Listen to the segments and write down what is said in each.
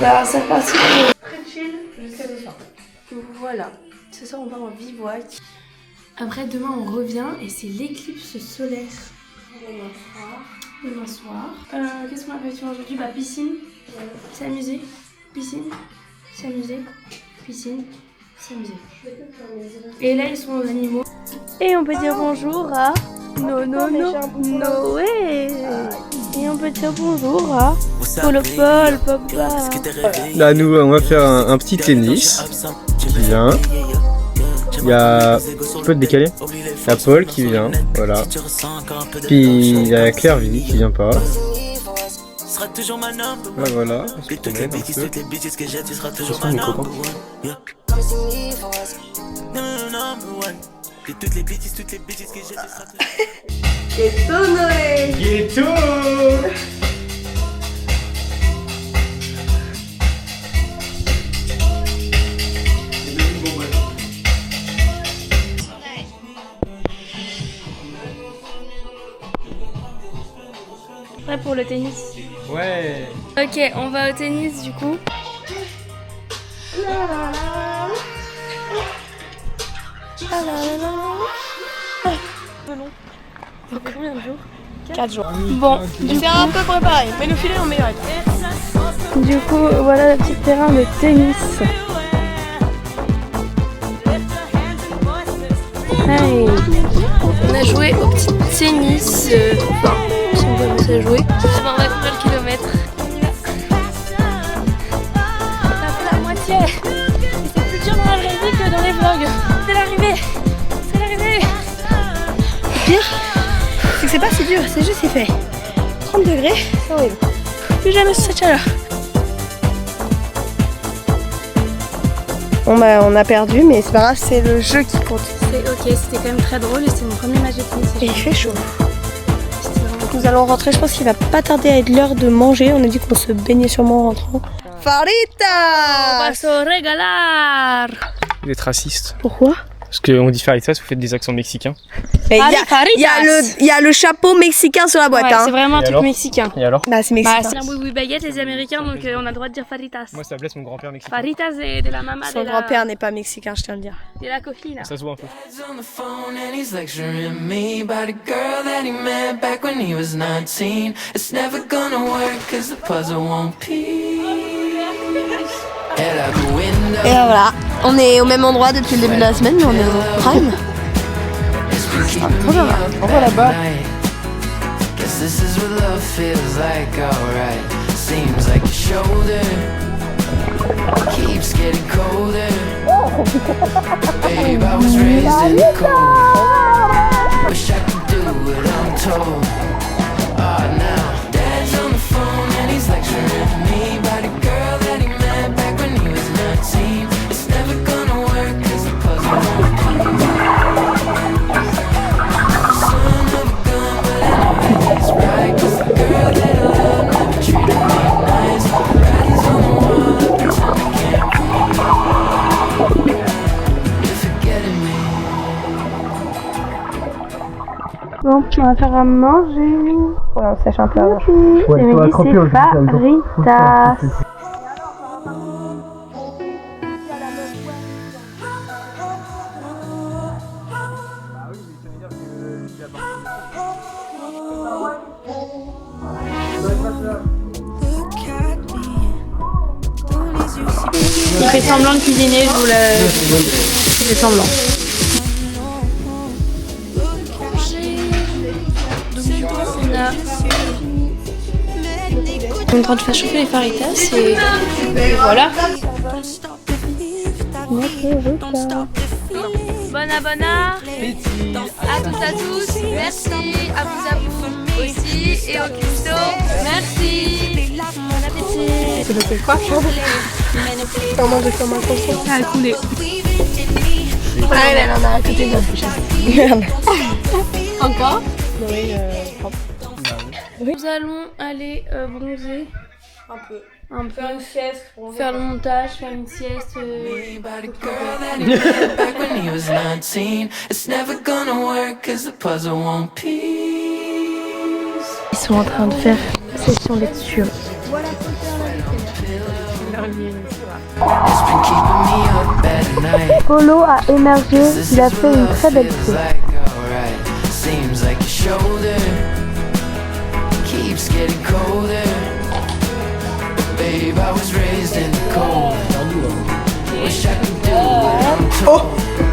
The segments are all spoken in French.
Bah c'est reparti. Très chill jusqu'à ce soir. Voilà. Ce soir on part en bivouac. Après demain on revient et c'est l'éclipse solaire. Demain soir. Qu'est-ce qu'on a fait aujourd'hui? Bah piscine. S'amuser. Piscine. S'amuser. Piscine. S'amuser. Et là ils sont aux animaux. Et on peut dire bonjour à Noé. Et on peut dire bonjour à Paul, papa. Là nous on va faire un petit tennis qui vient. Il y a... Tu peux te décaler? Il y a Paul qui vient, voilà. Puis il y a Clairvy qui vient pas. Là voilà, on se promène un peu. Ce sont mes copains. Ghetto Noé. Ghetto. Prêt pour le tennis? Ouais. Ok, on va au tennis du coup. Ça fait combien de jours? 4 jours. Bon, C'est un peu préparé, mais le filet on met direct. du coup, voilà le petit terrain de tennis. Hey. On a joué au petit tennis. Enfin, si on peut appeler ça jouer. On va courir le kilomètre. On a fait la moitié. Et c'est plus dur dans la vraie vie que dans les vlogs. C'est l'arrivée. C'est l'arrivée. Le pire, c'est que c'est pas si dur, c'est juste c'est fait. 30 degrés, c'est horrible. Plus jamais sous cette chaleur. Bon bah on a perdu, mais c'est pas grave, c'est le jeu qui compte. C'est ok, c'était quand même très drôle et c'était mon premier match de tennis. Et il fait chaud. Nous allons rentrer, je pense qu'il va pas tarder à être l'heure de manger. On a dit qu'on se baignait sûrement en rentrant. On va Faritas! se régaler. Vous êtes raciste. Pourquoi? Parce qu'on dit faritas, vous faites des accents mexicains. Il y a le chapeau mexicain sur la boîte. Ouais, hein. c'est vraiment un Et truc alors mexicain. Et alors? Bah c'est Bah, mexicain. c'est un oui baguette les Américains, donc on a le droit de dire faritas. Moi ça blesse mon grand-père mexicain. Faritas de la maman Son grand-père n'est pas mexicain, je tiens à le dire. de la cocina. Ça se voit un peu. On the phone and he's lecturing me about a girl that he met back when he was 19. It's never gonna work cause the puzzle won't piece. Head out the window. Et voilà, on est au même endroit depuis le début de la semaine, mais on est au prime. Trop bien là. On va là-bas. Guess this is what love feels like, alright. Seems like your shoulder keeps getting colder. Babe, I was raised in the cold. Wish I could do what I'm told. Ah, now Dad's on the phone and he's lecturing me about a girl that he met back when he was 19. It's never gonna work cause the puzzle won't piece. Son of a gun, but anyway, he's right. Cause the girl that I love never treated me nice. Writings on the wall, I pretend I can't read. You're forgetting me. Bon, on va faire à manger. Ouais, on sèche un peu avant. Et Mehdi, c'est faritas. Il fait semblant de cuisiner, je vous le... Il fait semblant. On est en train de faire chauffer les faritas et voilà. Bona. À toutes à tous. Merci. À vous aussi. Et au cuistot. Merci. Bon appétit. C'est le quoi? T'en manges comme un cochon. Ça a coulé. Ah elle en a à côté de la bouche. Merde. Encore. Oui, propre. Nous allons aller bronzer. Un peu. Faire une sieste. Faire le montage, faire une sieste. About a girl that he met back when he was 19. It's never gonna work cause the puzzle won't piece. Ils sont en train de faire session lecture. It's been keeping me up at night. Polo a émergé, il a fait une très belle Feels prise. like alright. Seems like your shoulder keeps getting colder. Babe, I was raised in the cold. Wish I could do what I'm told.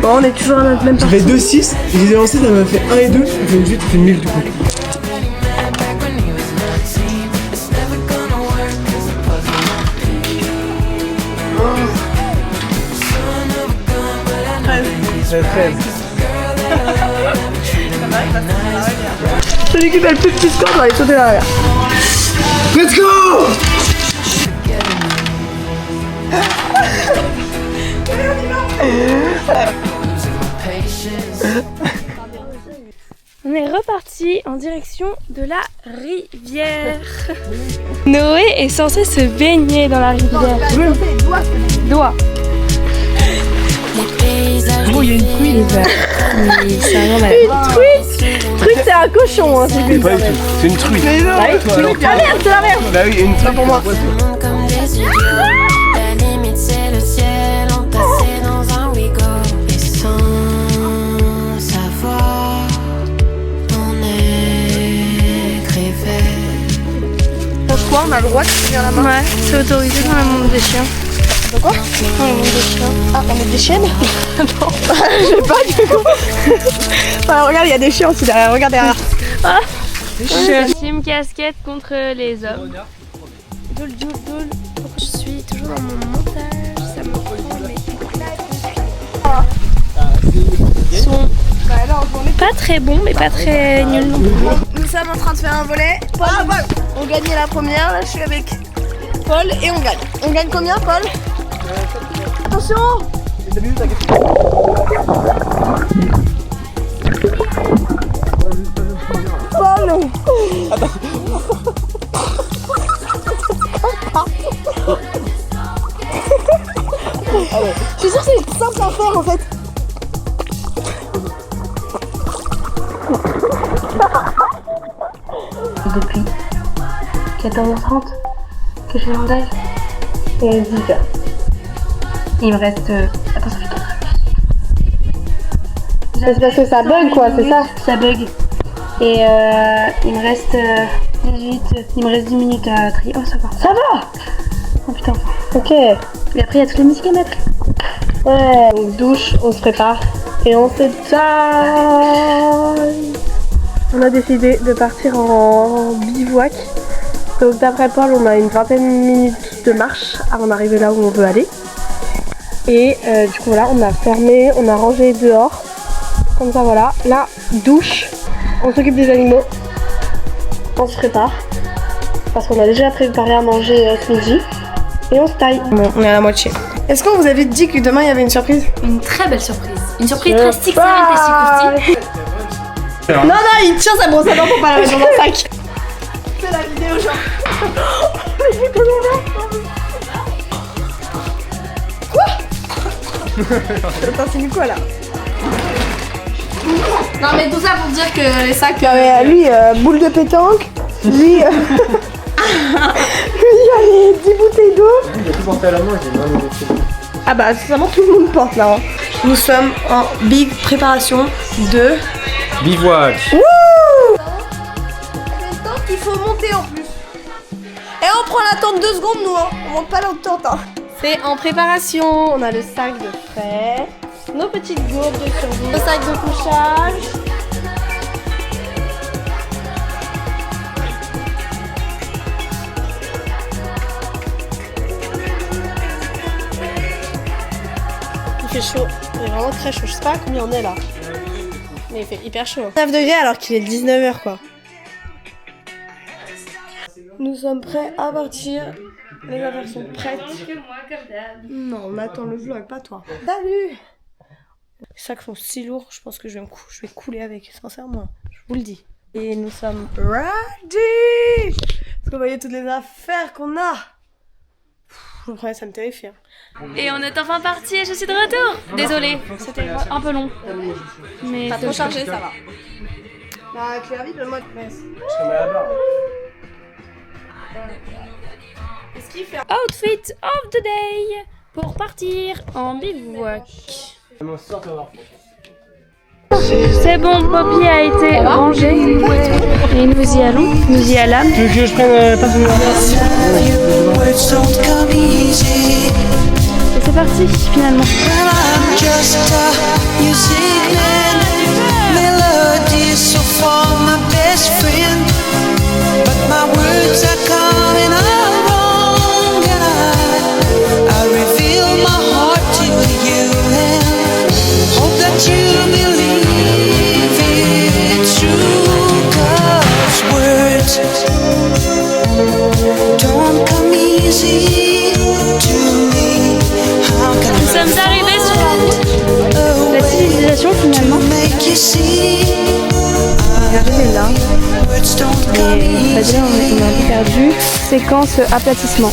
Bon, on est toujours à notre même J'ai fait 2-6, et j'ai lancé, ça m'a fait 1 et 2, j'ai fait une 8, j'ai fait une 1000 du coup. Back when he was 19, it's never gonna work 'cause it puzzles my son of a gun, but I know that he's J'ai 13. Celui qui fait le plus petit score doit aller sauter derrière. Let's go! patience. On est reparti en direction de la rivière. Noé est censé se baigner dans la rivière. Doigt. Oh, il y a une truite. Une truite. Truite, c'est un cochon, hein, c'est plus. Pas du tout, c'est une truite. Ah merde, c'est la merde. Bah oui, une truite pour moi. Comme des yeux, la limite c'est le ciel, entassé dans un Ouigo. Et sans savoir, on écrivait. Franchement, on a le droit de finir la main. Ouais, c'est autorisé dans le monde des chiens. Quoi? Dans le monde des chiens. Ah, on est des chiennes? Non, je sais pas du coup. Enfin, regarde, il y a des chiens aussi derrière, regarde derrière. Team casquette contre les hommes. Doul, doul, doul. Je suis toujours dans mon montage. Ça me prend Ils sont pas très bons, mais pas très nuls non plus. Nous sommes en train de faire un volet. Paul, on gagnait la première, là je suis avec Paul et on gagne. On gagne combien, Paul? Attention! Paul! Je suis sûre que c'est simple à faire en fait. Depuis 14h30 que je fais mon live et 10h. Il me reste... Attends, ça fait 4 heures. C'est parce que ça bug quoi, c'est ça? Ça bug. Et il me reste 18... Il me reste 10 minutes à trier. Oh ça va. Ça va! Oh putain. Ok. Et après il y a toutes les musiques à mettre. Ouais, on se douche, on se prépare. Et on se taille. On a décidé de partir en bivouac. Donc d'après Paul, on a une vingtaine de minutes de marche avant d'arriver là où on veut aller. Et du coup voilà, on a fermé, on a rangé dehors. Comme ça voilà. Là, douche, on s'occupe des animaux. On se prépare. Parce qu'on a déjà préparé à manger ce midi. Et on se taille. Bon, on est à la moitié. Est-ce qu'on vous avait dit que demain il y avait une surprise? Une très belle surprise. Une surprise très stick, testy. Non, non, il tient sa brosse à dents pour pas la mettre dans un sac. C'est la vidéo, genre. Quoi? T'insinues quoi là? Non, mais tout ça pour dire que les sacs. Lui, boule de pétanque. Lui, lui, il y a les 10 bouteilles d'eau. Il a tout porté à la main, j'ai mal au dossier. Ah bah, c'est vraiment tout le monde porte là. Hein. Nous sommes en big préparation de. Bivouac. Tente qu'il faut monter en plus. Et on prend la tente 2 secondes nous, hein. On monte pas l'autre tente. Hein. C'est en préparation. On a le sac de frais, nos petites gourdes de survie, le sac de couchage. Il fait chaud, il est vraiment très chaud. Je sais pas combien on est là. Mais il fait hyper chaud. 9 degrés alors qu'il est 19h quoi. Nous sommes prêts à partir. Les affaires sont prêtes. Non, on attend le vlog, pas toi. Salut! Les sacs sont si lourds, je pense que je vais couler avec, sincèrement. Je vous le dis. Et nous sommes ready! Parce que vous voyez toutes les affaires qu'on a. Je vous promets, ça me terrifie. Hein. Et on est enfin parti et je suis de retour. Désolée, c'était un peu long. Mais Pas trop chargé, ça va. Bah, Claire, vite, le mode presse. Je te mets à la barre. Est-ce qu'il Outfit of the day pour partir en bivouac. C'est bon, Poppy a été rangée et nous y allons, nous y allâmes. Tu veux que je prenne pas de Et c'est parti finalement. Nous sommes arrivés sur la route, la civilisation finalement. Regardez là, mais déjà on est un peu perdu. Séquence aplatissement.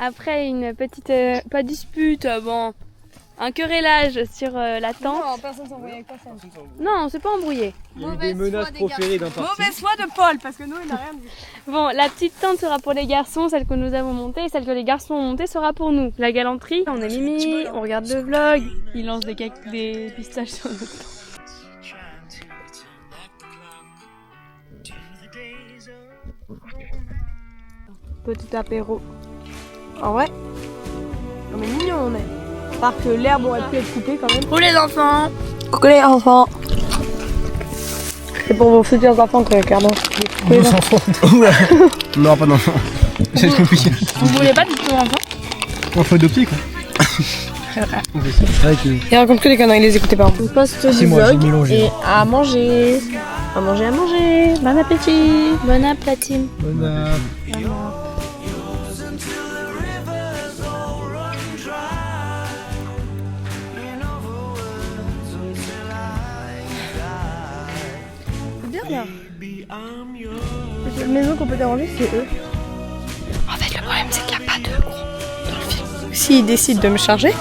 Après une petite, pas dispute, bon, un querellage sur la tente. Non, personne s'embrouille avec personne. Non, on s'est pas embrouillé. Il y a eu des menaces proférées d'un parti. Mauvaise foi de Paul, parce que nous, il n'a rien dit. Bon, la petite tente sera pour les garçons, celle que nous avons montée, et celle que les garçons ont montée sera pour nous. La galanterie, on est Mimi, on regarde le vlog, il lance des pistaches sur notre tente. Petit apéro. En vrai, on est mignon, on est. Par que l'herbe aurait pu être coupée quand même. Pour les enfants. Coucou les enfants. C'est pour vos futurs enfants que Cardon. Nos enfants. On n'aura pas d'enfants. C'est compliqué. Vous voulez pas de futurs enfants? On faut adopter quoi. C'est vrai que. Il raconte que des conneries, les écoutez pas. On poste du vlog et à manger. À manger, à manger. Bon appétit. Bon appétit. Là. La seule maison qu'on peut déranger, c'est eux. En fait, le problème, c'est qu'il n'y a pas de gros dans le film. S'ils décident de me charger,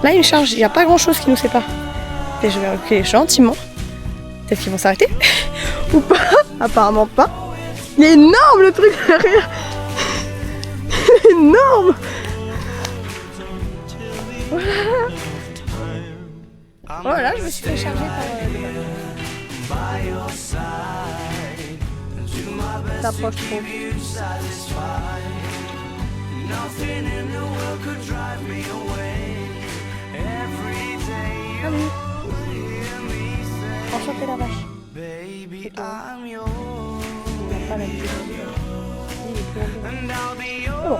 là ils me chargent, il n'y a pas grand chose qui nous sépare. Et je vais reculer gentiment. Peut-être qu'ils vont s'arrêter. Ou pas. Apparemment pas. Il est énorme le truc derrière. Il est énorme. Voilà, je me suis fait charger par... T'approches trop. Salut. Enchanté la vache. Et toi. On n'a pas la vie. Oh bon.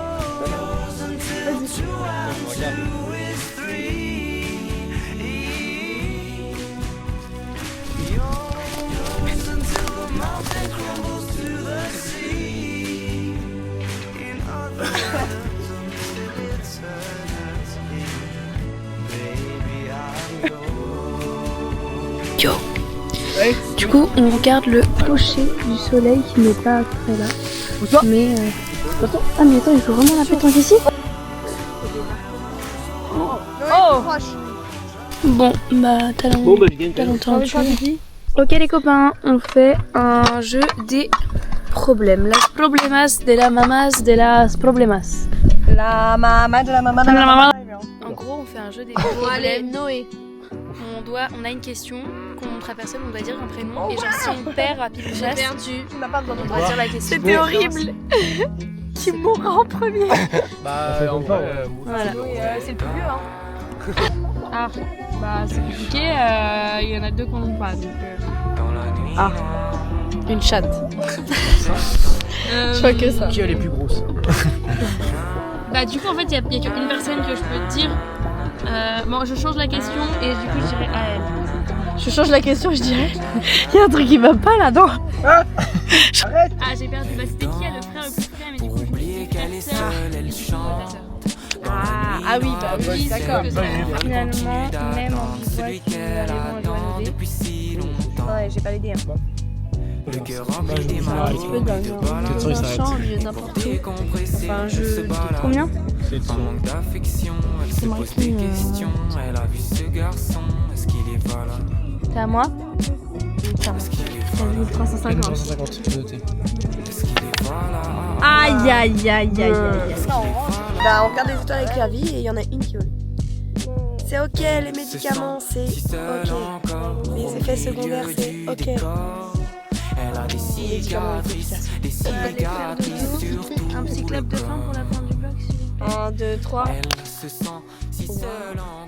Yo. Du coup, on regarde le coucher du soleil qui n'est pas très là. Mais ah mais attends, il faut vraiment la pétanque ici. Oh. Bon, bah t'as longtemps. Ok les copains, on fait un jeu des problèmes. Las problemas de la mamas de las problemas. La maman de la maman de la maman. En gros, on fait un jeu des problèmes. Noé. On a une question qu'on montre à personne, on doit dire un prénom et genre si on perd à pile ou face, Tu n'as pas besoin de on doit dire la question. C'était horrible. Qui mourra en premier? Bah, Voilà. C'est le plus vieux hein. Ah, bah c'est compliqué, il y en a deux qu'on n'aime pas donc. Ah, une chatte. Je vois que ça. Qui est les plus grosses? Bah du coup en fait il y a qu'une personne que je peux te dire. Bon je change la question et du coup je dirais à elle. Je change la question, je dirais. Il y a un truc qui va pas là-dedans. Arrête. Ah j'ai perdu, bah c'était qui le frère le plus près mais du coup je me suis dit ta sœur et du coup ta sœur. Ah oui, bah oui, d'accord. Finalement, même en bivouac, nous arrivons à joindre des. Ouais, j'ai pas l'idée. Le cœur rempli des mains. Un petit peu dans un champ, au milieu de n'importe où. Enfin, un jeu. Combien? C'est Par manque d'affection, elle se pose des questions. Elle a vu ce garçon, est-ce qu'il est pas là? C'est à moi? Est-ce qu'il est pas là? 350. 350, tu peux noter. Est-ce qu'il est Aïe aïe aïe aïe aïe. Bah on regarde les étoiles avec la vie et il y en a une qui vole. C'est ok les médicaments, c'est ok. Les effets secondaires, c'est ok. Elle a des cicatrices, des cicatrices surtout. Un petit clap de fin pour la fin du vlog. 1, 2, 3. Elle se sent si seule en